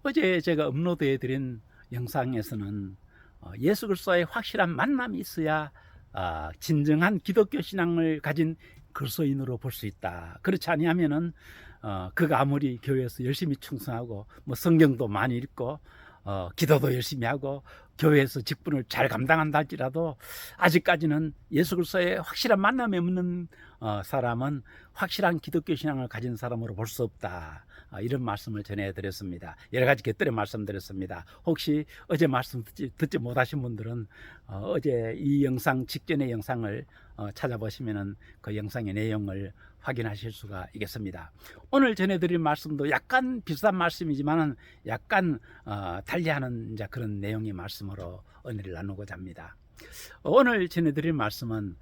어제 제가 업로드해드린 영상에서는 예수 그리스도의 확실한 만남이 있어야 진정한 기독교 신앙을 가진 그리스도인으로 볼 수 있다. 그렇지 아니하면은 그가 아무리 교회에서 열심히 충성하고 뭐 성경도 많이 읽고 기도도 열심히 하고 교회에서 직분을 잘 감당한다 할지라도 아직까지는 예수 그리스도의 확실한 만남이 없는 사람은 확실한 기독교 신앙을 가진 사람으로 볼 수 없다. 이런 말씀을 전해드렸습니다. 여러 가지 곁들여 말씀드렸습니다. 혹시 어제 말씀 듣지 못하신 분들은 어제 이 영상 직전의 영상을 찾아보시면은 그 영상의 내용을 확인하실 수가 있겠습니다. 오늘 전해드릴 말씀도 약간 비슷한 말씀이지만은 약간 달리하는 그런 내용의 말씀으로 은혜를 나누고자 합니다. 오늘 전해드릴 말씀은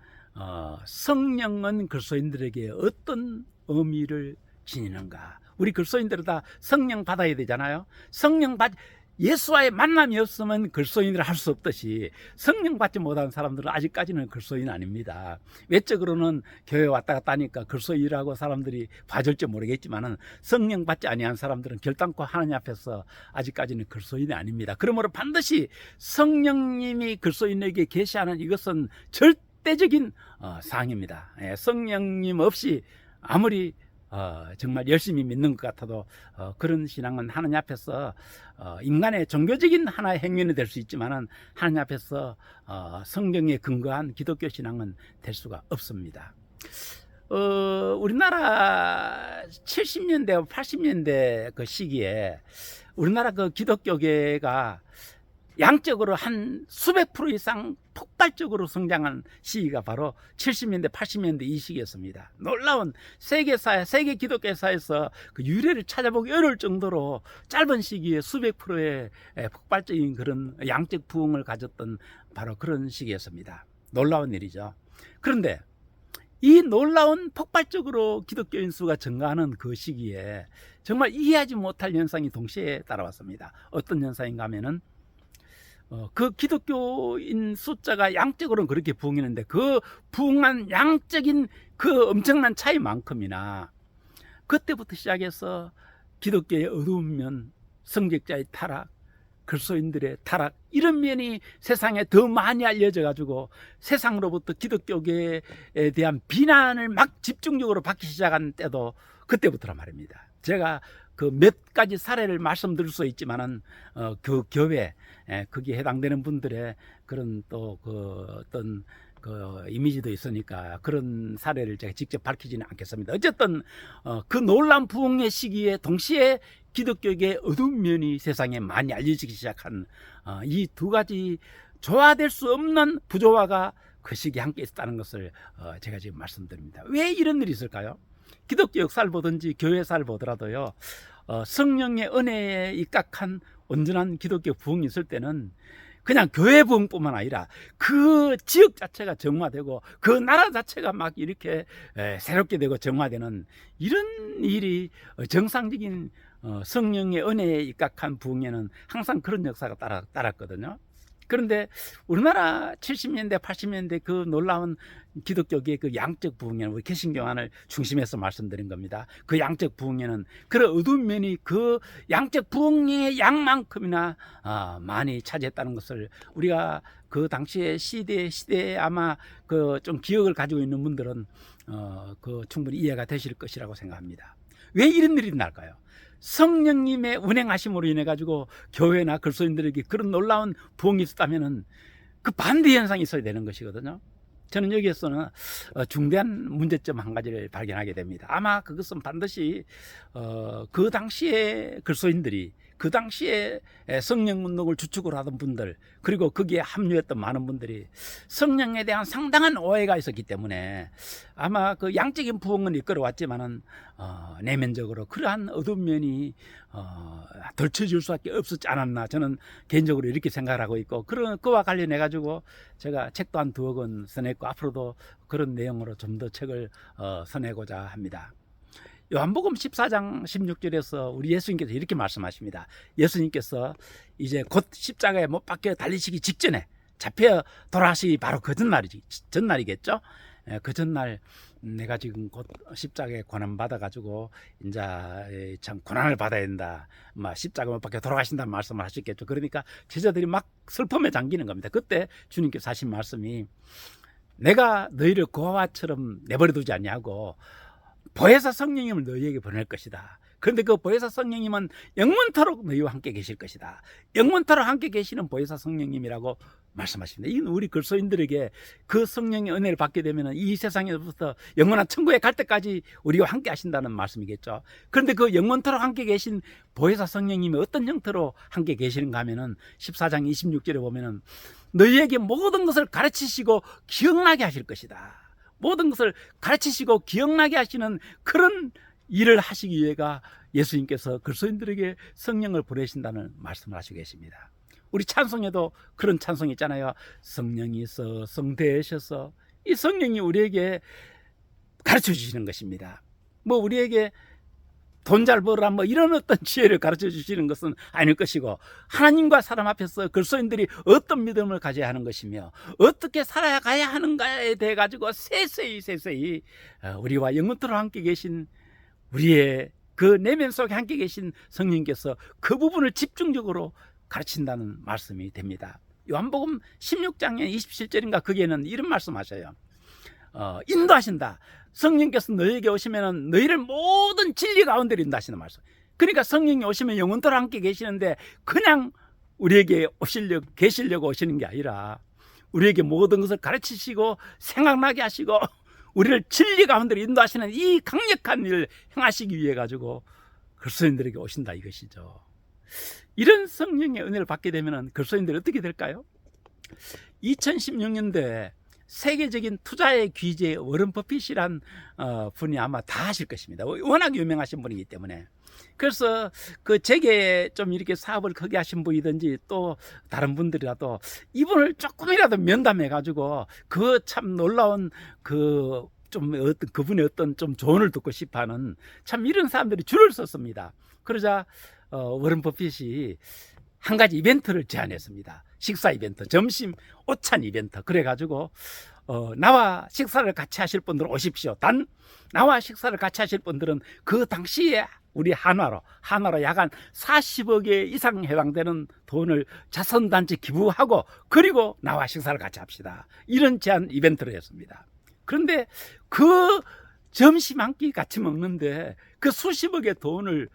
성령은 그리스도인들에게 어떤 의미를 지니는가. 우리 그리스도인들은 다 성령 받아야 되잖아요. 예수와의 만남이 없으면 그리스도인을 할 수 없듯이 성령 받지 못한 사람들은 아직까지는 그리스도인 아닙니다. 외적으로는 교회 왔다 갔다 하니까 그리스도인이라고 사람들이 봐줄지 모르겠지만은 성령 받지 아니한 사람들은 결단코 하나님 앞에서 아직까지는 그리스도인이 아닙니다. 그러므로 반드시 성령님이 그리스도인에게 계시하는 이것은 절대적인 사항입니다. 성령님 없이 아무리 정말 열심히 믿는 것 같아도 그런 신앙은 하나님 앞에서 인간의 종교적인 하나의 행위는 될 수 있지만은 하나님 앞에서 성경에 근거한 기독교 신앙은 될 수가 없습니다. 우리나라 70년대 80년대 그 시기에 우리나라 그 기독교계가 양적으로 한 수백 프로 이상 폭발적으로 성장한 시기가 바로 70년대 80년대 이 시기였습니다. 놀라운 세계 기독교사에서 그 유래를 찾아보기 어려울 정도로 짧은 시기에 수백 프로의 폭발적인 그런 양적 부흥을 가졌던 바로 그런 시기였습니다. 놀라운 일이죠. 그런데 이 놀라운 폭발적으로 기독교인 수가 증가하는 그 시기에 정말 이해하지 못할 현상이 동시에 따라왔습니다. 어떤 현상인가 하면은 그 기독교인 숫자가 양적으로는 그렇게 부흥했는데 그 부흥한 양적인 그 엄청난 차이만큼이나 그때부터 시작해서 기독교의 어두운 면, 성직자의 타락, 그리스도인들의 타락 이런 면이 세상에 더 많이 알려져 가지고 세상으로부터 기독교계에 대한 비난을 막 집중적으로 받기 시작한 때도 그때부터란 말입니다. 제가 그 몇 가지 사례를 말씀드릴 수 있지만은 그 교회 거기에 해당되는 분들의 그런 또 그 어떤 그 이미지도 있으니까 그런 사례를 제가 직접 밝히지는 않겠습니다. 어쨌든 그 놀라운 부흥의 시기에 동시에 기독교계의 어두운 면이 세상에 많이 알려지기 시작한 이 두 가지 조화될 수 없는 부조화가 그 시기에 함께 있었다는 것을 제가 지금 말씀드립니다. 왜 이런 일이 있을까요? 기독교 역사를 보든지 교회 역사를 보더라도요, 성령의 은혜에 입각한 온전한 기독교 부흥이 있을 때는 그냥 교회 부흥뿐만 아니라 그 지역 자체가 정화되고 그 나라 자체가 막 이렇게 새롭게 되고 정화되는 이런 일이 정상적인 성령의 은혜에 입각한 부흥에는 항상 그런 역사가 따랐거든요. 그런데 우리나라 70년대 80년대 그 놀라운 기독교계의 그 양적 부흥에는 우리 개신교안을 중심해서 말씀드린 겁니다. 그 양적 부흥에는 그런 어두운 면이 그 양적 부흥의 양만큼이나 많이 차지했다는 것을 우리가 그 당시의 시대에 아마 그 좀 기억을 가지고 있는 분들은 그 충분히 이해가 되실 것이라고 생각합니다. 왜 이런 일이 날까요? 성령님의 운행하심으로 인해 가지고 교회나 그리스도인들에게 그런 놀라운 부흥이 있었다면은 그 반대 현상이 있어야 되는 것이거든요. 저는 여기에서는 중대한 문제점 한 가지를 발견하게 됩니다. 아마 그것은 반드시 그 당시에 그리스도인들이 그 당시에 성령 운동을 주축으로 하던 분들 그리고 거기에 합류했던 많은 분들이 성령에 대한 상당한 오해가 있었기 때문에 아마 그 양적인 부흥은 이끌어왔지만은 내면적으로 그러한 어두운 면이 덜쳐질 수밖에 없었지 않았나 저는 개인적으로 이렇게 생각을 하고 있고 그와 관련해 가지고 제가 책도 한 2억 권 써냈고 앞으로도 그런 내용으로 좀 더 책을 써내고자 합니다. 요한복음 14장 16절에서 우리 예수님께서 이렇게 말씀하십니다. 예수님께서 이제 곧 십자가에 못 박혀 달리시기 직전에 잡혀 돌아가시기 바로 그 전날이겠죠. 그 전날 내가 지금 곧 십자가에 고난 받아가지고 이제 참 고난을 받아야 된다. 막 십자가 못 박혀 돌아가신다는 말씀을 하셨겠죠. 그러니까 제자들이 막 슬픔에 잠기는 겁니다. 그때 주님께서 하신 말씀이 내가 너희를 고아와처럼 내버려두지 아니하고 보혜사 성령님을 너희에게 보낼 것이다. 그런데 그 보혜사 성령님은 영원토록 너희와 함께 계실 것이다. 영원토록 함께 계시는 보혜사 성령님이라고 말씀하십니다. 이건 우리 그리스도인들에게 그 성령의 은혜를 받게 되면 이 세상에서부터 영원한 천국에 갈 때까지 우리와 함께 하신다는 말씀이겠죠. 그런데 그 영원토록 함께 계신 보혜사 성령님이 어떤 형태로 함께 계시는가 하면은 14장 26절에 보면은 너희에게 모든 것을 가르치시고 기억나게 하실 것이다. 모든 것을 가르치시고 기억나게 하시는 그런 일을 하시기 위해가 예수님께서 그리스도인들에게 성령을 보내신다는 말씀을 하시고 계십니다. 우리 찬송에도 그런 찬송이 있잖아요. 성령이서 성되셔서, 이 성령이 우리에게 가르쳐 주시는 것입니다. 뭐 우리에게 돈 잘 벌어라 뭐 이런 어떤 지혜를 가르쳐 주시는 것은 아닐 것이고, 하나님과 사람 앞에서 그리스도인들이 어떤 믿음을 가져야 하는 것이며 어떻게 살아가야 하는가에 대해 가지고 세세히 우리와 영원토록 함께 계신 우리의 그 내면 속에 함께 계신 성령님께서 그 부분을 집중적으로 가르친다는 말씀이 됩니다. 요한복음 16장의 27절인가 거기에는 이런 말씀하셔요. 인도하신다. 성령께서 너희에게 오시면 너희를 모든 진리 가운데로 인도하시는 말씀. 그러니까 성령이 오시면 영원토록 함께 계시는데 그냥 우리에게 계시려고 오시는 게 아니라 우리에게 모든 것을 가르치시고 생각나게 하시고 우리를 진리 가운데로 인도하시는 이 강력한 일을 행하시기 위해 가지고 그리스도인들에게 오신다 이것이죠. 이런 성령의 은혜를 받게 되면 그리스도인들이 어떻게 될까요? 2016년도에 세계적인 투자의 귀재 워런 버핏이란 분이 아마 다 아실 것입니다. 워낙 유명하신 분이기 때문에. 그래서 그 제게 좀 이렇게 사업을 크게 하신 분이든지 또 다른 분들이라도 이분을 조금이라도 면담해 가지고 그 참 놀라운 그 좀 어떤 그분의 어떤 좀 조언을 듣고 싶어하는 참 이런 사람들이 줄을 섰습니다. 그러자 워런 버핏이 한 가지 이벤트를 제안했습니다. 식사 이벤트, 점심 오찬 이벤트. 그래가지고 나와 식사를 같이 하실 분들은 오십시오. 단 나와 식사를 같이 하실 분들은 그 당시에 우리 한화로 약 한 40억에 이상 해당되는 돈을 자선단체 기부하고 그리고 나와 식사를 같이 합시다. 이런 제안 이벤트를 했습니다. 그런데 그 점심 한 끼 같이 먹는데 그 수십억의 돈을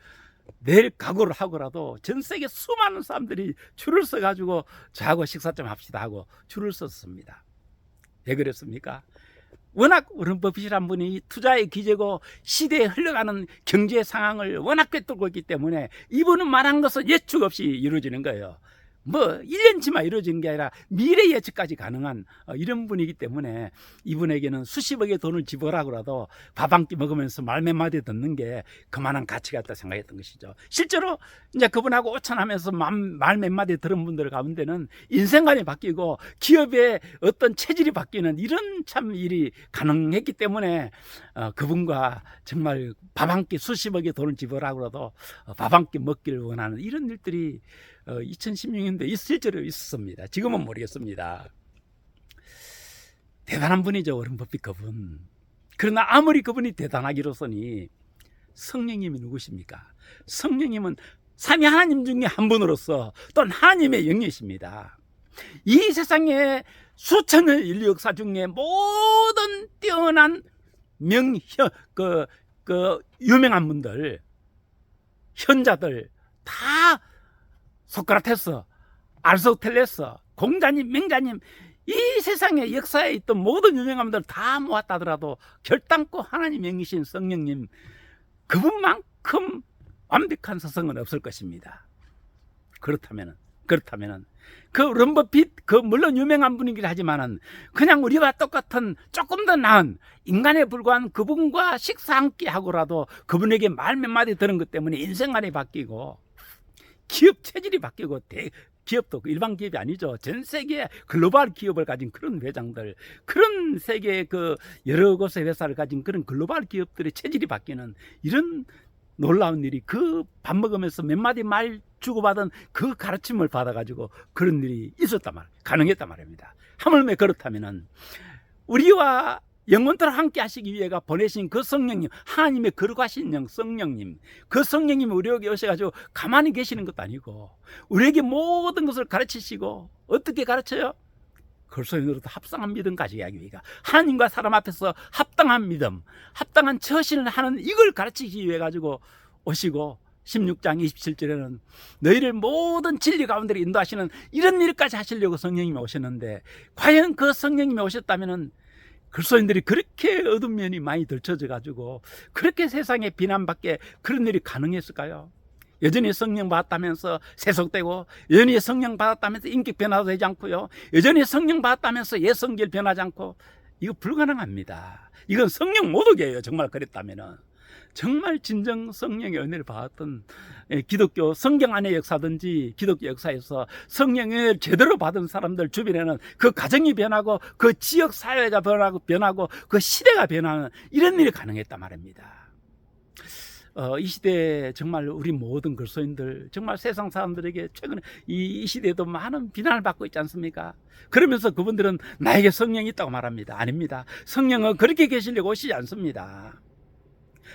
낼 각오를 하고라도 전 세계 수많은 사람들이 줄을 서가지고 저하고 식사 좀 합시다 하고 줄을 섰습니다. 왜 그랬습니까? 워낙 워런 버핏이란 분이 투자의 기재고 시대에 흘러가는 경제 상황을 워낙 꿰뚫고 있기 때문에 이분은 말한 것은 예측 없이 이루어지는 거예요. 뭐 1년치만 이루어진 게 아니라 미래 예측까지 가능한 이런 분이기 때문에 이분에게는 수십억의 돈을 지불하고라도 밥 한 끼 먹으면서 말 몇 마디 듣는 게 그만한 가치가 있다 생각했던 것이죠. 실제로 이제 그분하고 오찬하면서 말 몇 마디 들은 분들 가운데는 인생관이 바뀌고 기업의 어떤 체질이 바뀌는 이런 참 일이 가능했기 때문에 그분과 정말 밥 한 끼 수십억의 돈을 지불하고라도 밥 한 끼 먹기를 원하는 이런 일들이 2016년도에 실제로 있었습니다. 지금은 모르겠습니다. 대단한 분이죠, 워런 버핏 그분. 그러나 아무리 그분이 대단하기로서니 성령님이 누구십니까? 성령님은 삼위 하나님 중에 한 분으로서 또는 하나님의 영이십니다. 이 세상에 수천의 인류 역사 중에 모든 뛰어난 유명한 분들, 현자들 다 소크라테스, 아리스토텔레스, 공자님, 맹자님, 이 세상의 역사에 있던 모든 유명한 분들 다 모았다 하더라도 결단코 하나님 영이신 성령님 그분만큼 완벽한 스승은 없을 것입니다. 그렇다면은 그 워런 버핏 물론 유명한 분이긴 하지만은 그냥 우리와 똑같은 조금 더 나은 인간에 불과한 그분과 식사 한 끼 하고라도 그분에게 말 몇 마디 들은 것 때문에 인생관이 바뀌고 기업 체질이 바뀌고 기업도 일반 기업이 아니죠. 전 세계 글로벌 기업을 가진 그런 회장들, 그런 세계 그 여러 곳의 회사를 가진 그런 글로벌 기업들의 체질이 바뀌는 이런 놀라운 일이 그 밥 먹으면서 몇 마디 말 주고받은 그 가르침을 받아가지고 그런 일이 있었단 가능했단 말입니다. 하물며 그렇다면은 우리와 영원토록 함께 하시기 위해가 보내신 그 성령님, 하나님의 거룩하신 영 성령님, 그 성령님이 우리에게 오셔가지고 가만히 계시는 것도 아니고 우리에게 모든 것을 가르치시고, 어떻게 가르쳐요? 그리스도인으로도 합당한 믿음 가지게 하기 위해가, 하나님과 사람 앞에서 합당한 믿음, 합당한 처신을 하는 이걸 가르치기 위해 가지고 오시고, 16장 27절에는 너희를 모든 진리 가운데로 인도하시는 이런 일까지 하시려고 성령님이 오셨는데, 과연 그 성령님이 오셨다면은 그리스도인들이 그렇게 어두운 면이 많이 들춰져 가지고 그렇게 세상에 비난받게 그런 일이 가능했을까요? 여전히 성령 받았다면서 세속되고, 여전히 성령 받았다면서 인격 변화도 되지 않고요, 여전히 성령 받았다면서 예성결 변하지 않고, 이거 불가능합니다. 이건 성령 모독이에요. 정말 그랬다면은. 정말 진정 성령의 은혜를 받았던 기독교 성경 안의 역사든지 기독교 역사에서 성령의 은혜를 제대로 받은 사람들 주변에는 그 가정이 변하고, 그 지역 사회가 변하고 그 시대가 변하는 이런 일이 가능했단 말입니다. 이 시대에 정말 우리 모든 그리스도인들, 정말 세상 사람들에게 최근에 이 시대에도 많은 비난을 받고 있지 않습니까? 그러면서 그분들은 나에게 성령이 있다고 말합니다. 아닙니다. 성령은 그렇게 계시려고 오시지 않습니다.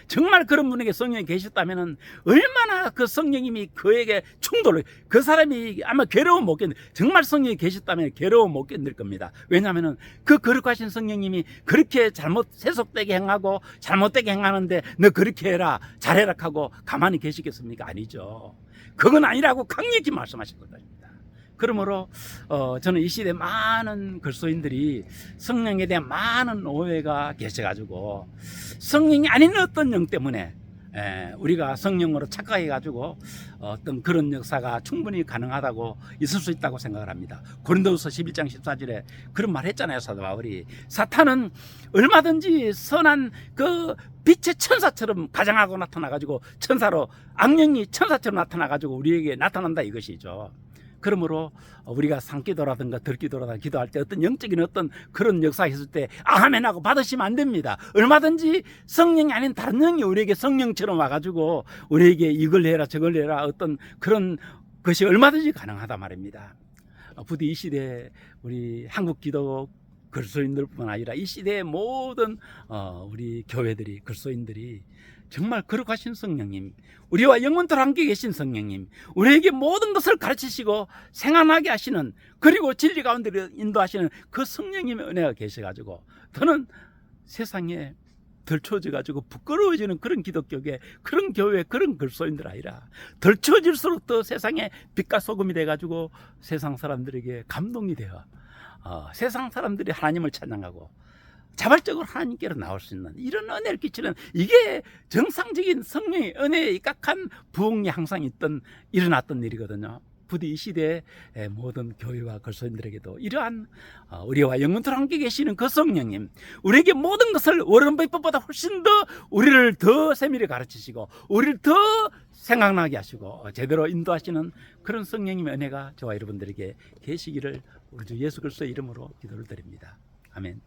정말 그런 분에게 성령이 계셨다면 얼마나 그 성령님이 그에게 충돌을, 그 사람이 아마 괴로움 못 견딜, 정말 성령이 계셨다면 괴로움 못 견딜 겁니다. 왜냐하면 그 거룩하신 성령님이 그렇게 세속되게 행하고 잘못되게 행하는데 너 그렇게 해라, 잘해라 하고 가만히 계시겠습니까? 아니죠. 그건 아니라고 강력히 말씀하실 것입니다. 그러므로 저는 이 시대에 많은 그리스도인들이 성령에 대한 많은 오해가 계셔가지고, 성령이 아닌 어떤 영 때문에 우리가 성령으로 착각해가지고 어떤 그런 역사가 충분히 가능하다고 있을 수 있다고 생각을 합니다. 고린도후서 11장 14절에 그런 말 했잖아요. 사도 바울이, 사탄은 얼마든지 선한 그 빛의 천사처럼 가장하고 나타나가지고, 천사로, 악령이 천사처럼 나타나가지고 우리에게 나타난다 이것이죠. 그러므로 우리가 산기도라든가 들기도라든가 기도할 때 어떤 영적인 어떤 그런 역사가 있을 때 아멘하고 받으시면 안 됩니다. 얼마든지 성령이 아닌 다른 영이 우리에게 성령처럼 와가지고 우리에게 이걸 해라 저걸 해라, 어떤 그런 것이 얼마든지 가능하다 말입니다. 부디 이 시대에 우리 한국 기도 그리스도인들뿐만 아니라 이 시대의 모든 우리 교회들이, 그리스도인들이 정말 거룩하신 성령님, 우리와 영원토록 함께 계신 성령님, 우리에게 모든 것을 가르치시고 생활하게 하시는, 그리고 진리 가운데로 인도하시는 그 성령님의 은혜가 계셔가지고 더는 세상에 덜쳐져가지고 부끄러워지는 그런 기독교계, 그런 교회, 그런 그리스도인들 아니라 덜쳐질수록 더 세상에 빛과 소금이 돼가지고 세상 사람들에게 감동이 되어 세상 사람들이 하나님을 찬양하고 자발적으로 하나님께로 나올 수 있는 이런 은혜를 끼치는, 이게 정상적인 성령의 은혜에 입각한 부흥이 항상 일어났던 일이거든요. 부디 이 시대의 모든 교회와 그리스도인들에게도 이러한 우리와 영원토록 함께 계시는 그 성령님, 우리에게 모든 것을 원론법보다 훨씬 더 우리를 더 세밀히 가르치시고 우리를 더 생각나게 하시고 제대로 인도하시는 그런 성령님의 은혜가 저와 여러분들에게 계시기를 우리 주 예수 그리스도의 이름으로 기도를 드립니다. 아멘.